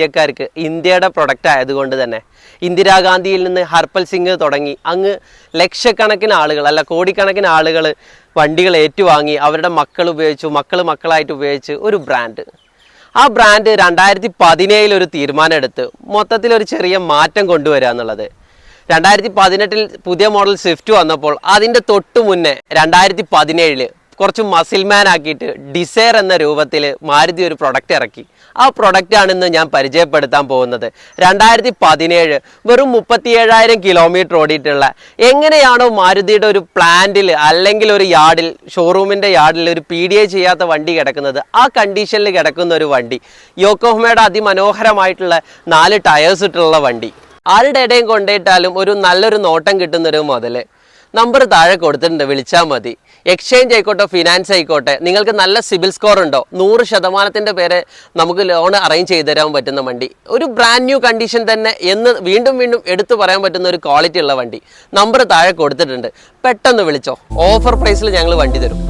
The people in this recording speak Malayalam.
ഇന്ത്യക്കാർക്ക് ഇന്ത്യയുടെ പ്രൊഡക്റ്റ് ആയതുകൊണ്ട് തന്നെ ഇന്ദിരാഗാന്ധിയിൽ നിന്ന് ഹർപൽ സിംഗ് തുടങ്ങി അങ്ങ് ലക്ഷക്കണക്കിന് ആളുകൾ അല്ല കോടിക്കണക്കിന് ആളുകൾ വണ്ടികൾ ഏറ്റുവാങ്ങി അവരുടെ മക്കൾ ഉപയോഗിച്ചു, മക്കളായിട്ട് ഉപയോഗിച്ച് ഒരു ബ്രാൻഡ്. ആ ബ്രാൻഡ് 2017 ഒരു തീരുമാനം എടുത്ത് മൊത്തത്തിലൊരു ചെറിയ മാറ്റം കൊണ്ടുവരിക എന്നുള്ളത്. 2018 പുതിയ മോഡൽ സ്വിഫ്റ്റ് വന്നപ്പോൾ അതിൻ്റെ തൊട്ട് മുന്നേ 2017 കുറച്ച് മസിൽമാൻ ആക്കിയിട്ട് ഡിസയർ എന്ന രൂപത്തിൽ മാരുതി ഒരു പ്രൊഡക്റ്റ് ഇറക്കി. ആ പ്രൊഡക്റ്റാണെന്ന് ഞാൻ പരിചയപ്പെടുത്താൻ പോകുന്നത്. 2017 വെറും 37,000 കിലോമീറ്റർ ഓടിയിട്ടുള്ള, എങ്ങനെയാണോ മാരുതിയുടെ ഒരു പ്ലാന്റിൽ അല്ലെങ്കിൽ ഒരു യാർഡിൽ, ഷോറൂമിൻ്റെ യാർഡിൽ ഒരു PDI ചെയ്യാത്ത വണ്ടി കിടക്കുന്നത്, ആ കണ്ടീഷനിൽ കിടക്കുന്ന ഒരു വണ്ടി, യോക്കോഹമയുടെ അതിമനോഹരമായിട്ടുള്ള 4 ടയേഴ്സ് ഇട്ടുള്ള വണ്ടി, ആരുടെ ഇടയും കൊണ്ടുപോയിട്ടാലും ഒരു നല്ലൊരു നോട്ടം കിട്ടുന്നൊരു മുതൽ. നമ്പർ താഴെ കൊടുത്തിട്ടുണ്ട്, വിളിച്ചാൽ മതി. എക്സ്ചേഞ്ച് ആയിക്കോട്ടെ, ഫിനാൻസ് ആയിക്കോട്ടെ, നിങ്ങൾക്ക് നല്ല സിബിൽ സ്കോർ ഉണ്ടോ, 100% പേരെ നമുക്ക് ലോൺ അറേഞ്ച് ചെയ്ത് തരാൻ പറ്റുന്ന വണ്ടി, ഒരു ബ്രാൻഡ് ന്യൂ കണ്ടീഷൻ തന്നെ എന്ന് വീണ്ടും എടുത്തു പറയാൻ പറ്റുന്ന ഒരു ക്വാളിറ്റി ഉള്ള വണ്ടി. നമ്പർ താഴെ കൊടുത്തിട്ടുണ്ട്, പെട്ടെന്ന് വിളിച്ചോ. ഓഫർ പ്രൈസിൽ ഞങ്ങൾ വണ്ടി തരും.